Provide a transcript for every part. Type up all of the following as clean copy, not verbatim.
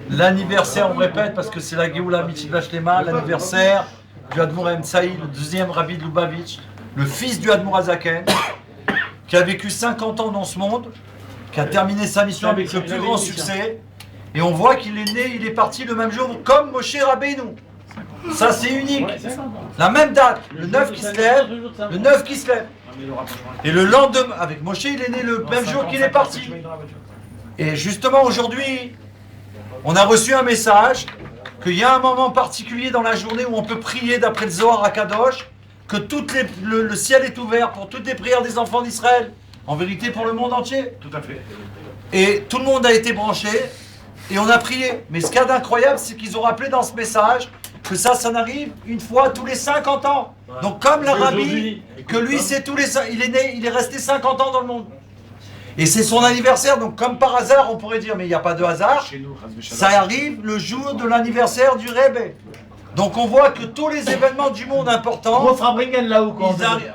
L'anniversaire, on répète, parce que c'est la Géoula Mitzvah Shlema, l'anniversaire du Admour Saïd, le deuxième rabbi de Lubavitch, le fils du Admour Azaken, qui a vécu 50 ans dans ce monde, qui a terminé sa mission avec le plus grand succès. Et on voit qu'il est né, il est parti le même jour comme Moshe Rabbeinu. Ça c'est unique. La même date, le 9 qui se lève, le 9 qui se lève. Et le lendemain, avec Moshe, il est né le même jour qu'il est parti. Et justement aujourd'hui, on a reçu un message qu'il y a un moment particulier dans la journée où on peut prier d'après le Zohar à Kadosh, que le ciel est ouvert pour toutes les prières des enfants d'Israël. En vérité pour le monde entier. Tout à fait. Et tout le monde a été branché et on a prié. Mais ce qu'il y a d'incroyable, c'est qu'ils ont rappelé dans ce message que ça n'arrive une fois tous les 50 ans. Donc comme le rabbi, que lui c'est tous les... Il est né, il est resté 50 ans dans le monde. Et c'est son anniversaire, donc comme par hasard, on pourrait dire, mais il n'y a pas de hasard, ça arrive le jour de l'anniversaire du Rebbe. Donc on voit que tous les événements du monde importants... Gros Fabringen là-haut, quoi. Ils arrivent...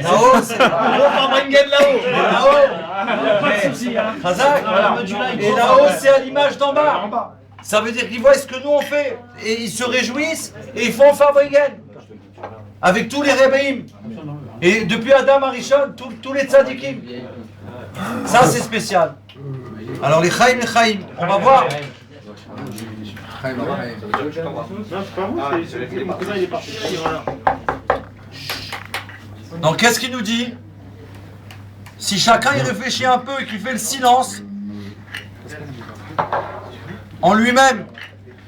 Là-haut, c'est... Gros Fabringen là-haut. Et là-haut, c'est à l'image d'en bas. Ça veut dire qu'ils voient ce que nous on fait. Et ils se réjouissent et ils font Fabringen. Avec tous les Rebbeim. Et depuis Adam Arishon, tous les tzadikim. Ça c'est spécial. Alors les Chaim, on va voir. Donc qu'est-ce qu'il nous dit? Si chacun y réfléchit un peu et qu'il fait le silence en lui-même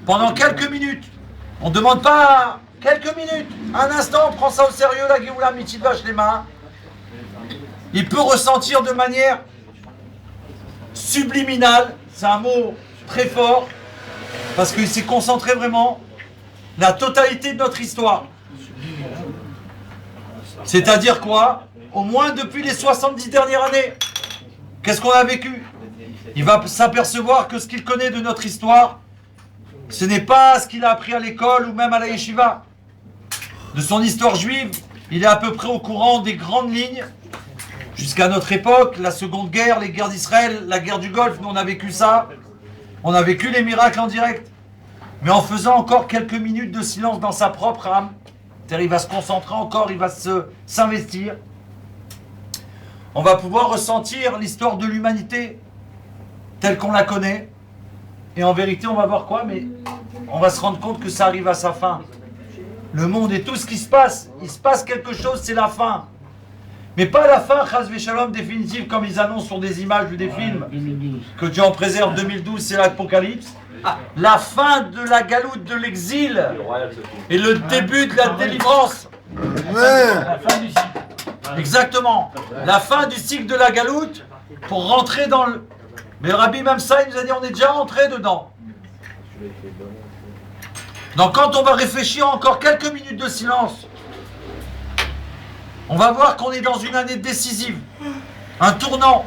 pendant quelques minutes, on ne demande pas quelques minutes, un instant, on prend ça au sérieux, la Géoula Mitzvah Shlema, il peut ressentir de manière subliminale, c'est un mot très fort, parce qu'il s'est concentré vraiment la totalité de notre histoire. C'est-à-dire quoi? Au moins depuis les 70 dernières années. Qu'est-ce qu'on a vécu? Il va s'apercevoir que ce qu'il connaît de notre histoire, ce n'est pas ce qu'il a appris à l'école ou même à la yeshiva. De son histoire juive, il est à peu près au courant des grandes lignes. Jusqu'à notre époque, la Seconde Guerre, les guerres d'Israël, la guerre du Golfe, nous on a vécu ça. On a vécu les miracles en direct. Mais en faisant encore quelques minutes de silence dans sa propre âme, c'est-à-dire il va se concentrer encore, il va s'investir. On va pouvoir ressentir l'histoire de l'humanité telle qu'on la connaît. Et en vérité, on va voir quoi? Mais on va se rendre compte que ça arrive à sa fin. Le monde et tout ce qui se passe, il se passe quelque chose, c'est la fin. Mais pas la fin, chas v'shalom, définitive, comme ils annoncent sur des images ou des films. 2012. Que Dieu en préserve, 2012, c'est l'Apocalypse. La fin de la galoute de l'exil et le début de la délivrance. La fin du cycle. Exactement. La fin du cycle de la galoute pour rentrer dans le... Mais Rabbi même ça, il nous a dit on est déjà rentré dedans. Donc quand on va réfléchir encore quelques minutes de silence, on va voir qu'on est dans une année décisive, un tournant,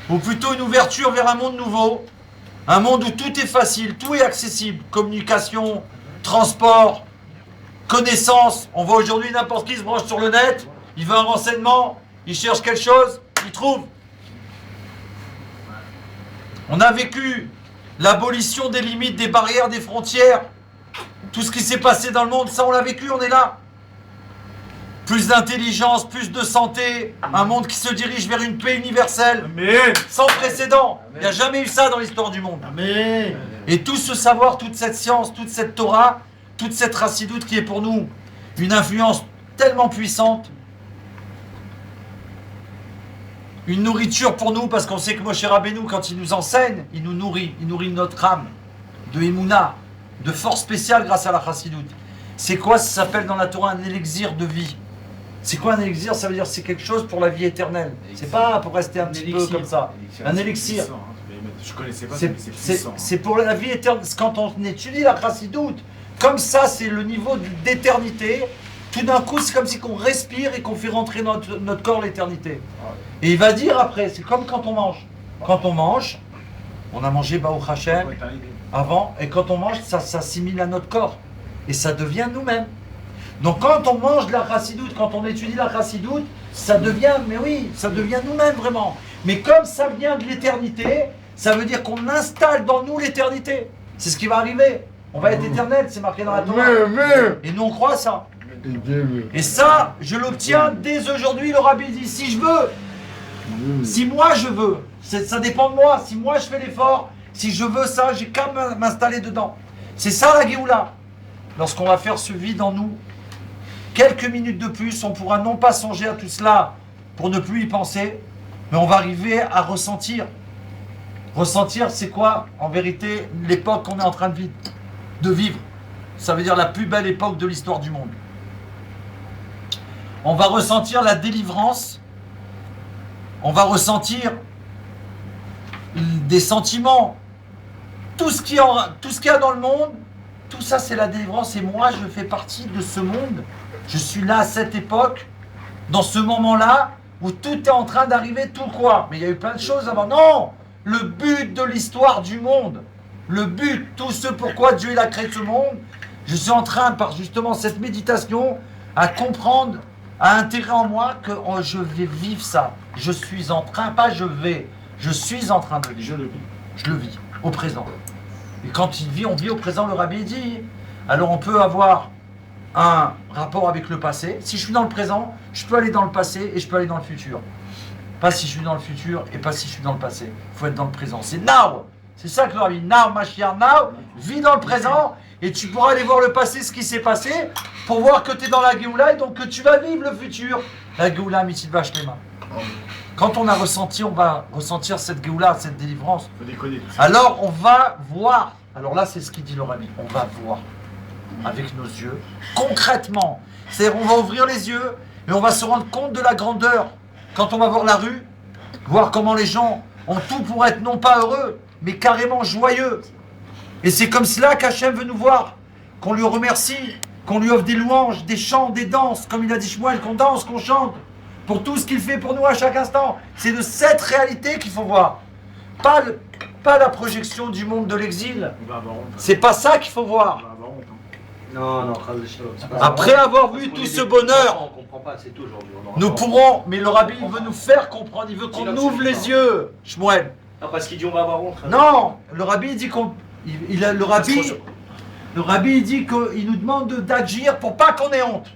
ou plutôt une ouverture vers un monde nouveau, un monde où tout est facile, tout est accessible, communication, transport, connaissance. On voit aujourd'hui n'importe qui se branche sur le net, il veut un renseignement, il cherche quelque chose, il trouve. On a vécu l'abolition des limites, des barrières, des frontières, tout ce qui s'est passé dans le monde, ça on l'a vécu, on est là. Plus d'intelligence, plus de santé, un monde qui se dirige vers une paix universelle, sans précédent. Il n'y a jamais eu ça dans l'histoire du monde. Amen. Et tout ce savoir, toute cette science, toute cette Torah, toute cette chassidoute qui est pour nous une influence tellement puissante, une nourriture pour nous, parce qu'on sait que Moshe Rabbeinu, quand il nous enseigne, il nous nourrit, il nourrit notre âme de émouna, de force spéciale grâce à la chassidoute. C'est quoi? Ça s'appelle dans la Torah un élixir de vie. C'est quoi un élixir? Ça veut dire c'est quelque chose pour la vie éternelle. C'est pas pour rester un petit peu comme ça. Un élixir. Je connaissais pas, mais c'est puissant. C'est pour la vie éternelle. Quand on étudie la chassidoute, comme ça, c'est le niveau d'éternité. Tout d'un coup, c'est comme si qu'on respire et qu'on fait rentrer notre corps l'éternité. Et il va dire après, c'est comme quand on mange. Quand on mange, on a mangé Baruch Hashem avant, et quand on mange, ça s'assimile à notre corps. Et ça devient nous-mêmes. Donc quand on mange de la chassidoute, quand on étudie la chassidoute, ça devient, mais oui, ça devient nous-mêmes vraiment. Mais comme ça vient de l'éternité, ça veut dire qu'on installe dans nous l'éternité. C'est ce qui va arriver. On va être éternel, c'est marqué dans la Torah. Et nous on croit ça. Et ça, je l'obtiens dès aujourd'hui. Le rabbi dit, si je veux, si moi je veux, ça dépend de moi. Si moi je fais l'effort, si je veux ça, j'ai qu'à m'installer dedans. C'est ça la Géoula. Lorsqu'on va faire ce vide en nous, quelques minutes de plus, on pourra non pas songer à tout cela pour ne plus y penser, mais on va arriver à ressentir. Ressentir, c'est quoi, en vérité, l'époque qu'on est en train de vivre. Ça veut dire la plus belle époque de l'histoire du monde. On va ressentir la délivrance. On va ressentir des sentiments. Tout ce qu'il y a dans le monde, tout ça, c'est la délivrance. Et moi, je fais partie de ce monde. Je suis là à cette époque, dans ce moment-là, où tout est en train d'arriver tout quoi. Mais il y a eu plein de choses avant. Non! Le but de l'histoire du monde, le but, tout ce pourquoi Dieu il a créé ce monde, je suis en train, par justement cette méditation, à comprendre, à intégrer en moi que je vais vivre ça. Je suis en train, pas je vais, je suis en train de vivre. Je le vis. Je le vis, au présent. Et quand il vit, on vit au présent, le rabbi dit. Alors on peut avoir un rapport avec le passé. Si je suis dans le présent, je peux aller dans le passé et je peux aller dans le futur. Pas si je suis dans le futur et pas si je suis dans le passé. Il faut être dans le présent. C'est now. C'est ça que le rabbi. Now, Mashiach, now. Vis dans le présent et tu pourras aller voir le passé, ce qui s'est passé, pour voir que tu es dans la Géoula et donc que tu vas vivre le futur. La Géoula, Mitzvah Shlema. Quand on a ressenti, on va ressentir cette Géoula, cette délivrance. Faut décoder tout ça. Alors on va voir. Alors là, c'est ce qu'il dit le rabbi. On va voir avec nos yeux, concrètement. C'est-à-dire, on va ouvrir les yeux et on va se rendre compte de la grandeur. Quand on va voir la rue, voir comment les gens ont tout pour être non pas heureux, mais carrément joyeux. Et c'est comme cela qu'Hachem veut nous voir, qu'on lui remercie, qu'on lui offre des louanges, des chants, des danses, comme il a dit Shmuel, qu'on danse, qu'on chante, pour tout ce qu'il fait pour nous à chaque instant. C'est de cette réalité qu'il faut voir. Pas la projection du monde de l'exil. On va avoir honte. C'est pas ça qu'il faut On voir. va avoir honte. Non, non, Chaz Shalom, c'est pas Après avoir vu Parce tout qu'on ce est des bonheur, enfants, on comprend pas, c'est tout aujourd'hui. on aura nous pas- pourrons, mais le rabbi il veut nous faire comprendre, il veut qu'on Sinon, ouvre c'est les pas. yeux, Shmuel. Non, parce qu'il dit on va avoir honte. Non, le rabbi il dit le rabbi il dit qu'il nous demande d'agir pour pas qu'on ait honte.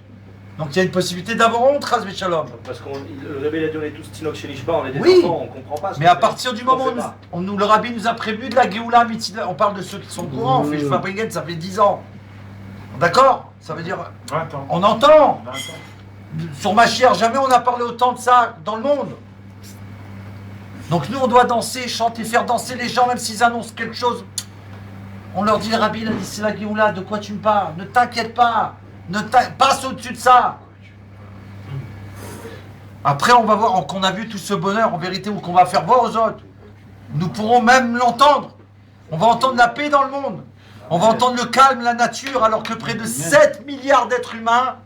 Donc il y a une possibilité d'avoir honte, Chas v'Shalom. Parce que le rebelle a dit on est tous Tinoch chez Nishba, on est des Oui. enfants, on comprend pas. ce Mais qu'on à fait. partir du On moment fait où pas. le rabbi nous a prévenu de la Géoula Mitzvah, on parle de ceux qui sont au courant, on fait Shfa Bringen, ça fait 10 ans. D'accord? Ça veut dire, 20 ans. on entend. 20 ans. Sur Mashiach, jamais on n'a parlé autant de ça dans le monde. Donc nous, on doit danser, chanter, faire danser les gens, même s'ils annoncent quelque chose. On leur dit, le rabbi, il a dit, c'est la Géoula, de quoi tu me parles? Ne t'inquiète pas, passe au-dessus de ça. Après, on va voir qu'on a vu tout ce bonheur, en vérité, ou qu'on va faire voir aux autres. Nous pourrons même l'entendre. On va entendre la paix dans le monde. On va entendre le calme, la nature, alors que près de 7 milliards d'êtres humains,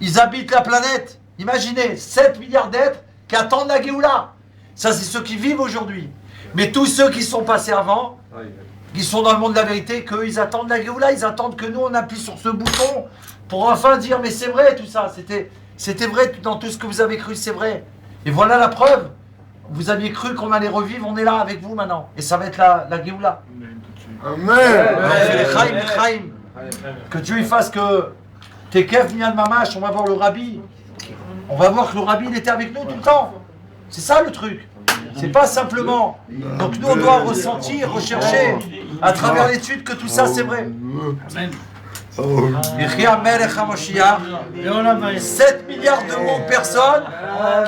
ils habitent la planète. Imaginez, 7 milliards d'êtres qui attendent la Géoula. Ça, c'est ceux qui vivent aujourd'hui. Mais tous ceux qui sont passés avant, qui sont dans le monde de la vérité, qu'eux, ils attendent la Géoula, ils attendent que nous, on appuie sur ce bouton pour enfin dire, mais c'est vrai tout ça, c'était vrai dans tout ce que vous avez cru, c'est vrai. Et voilà la preuve. Vous aviez cru qu'on allait revivre, on est là avec vous maintenant. Et ça va être la Géoula. On a une tout de suite. On fait les Chaim, Chaim. Que Dieu il fasse que tes kev de mamash, on va voir le rabbi. On va voir que le rabbi il était avec nous tout le temps. C'est ça le truc. C'est pas simplement. Donc nous on doit ressentir, rechercher à travers l'étude que tout ça c'est vrai. Yehi HaMelech HaMashiach, 7 milliards de personnes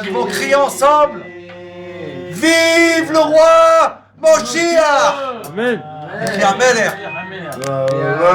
qui vont crier ensemble. Vive le roi Moshiach! Yehi HaMelech.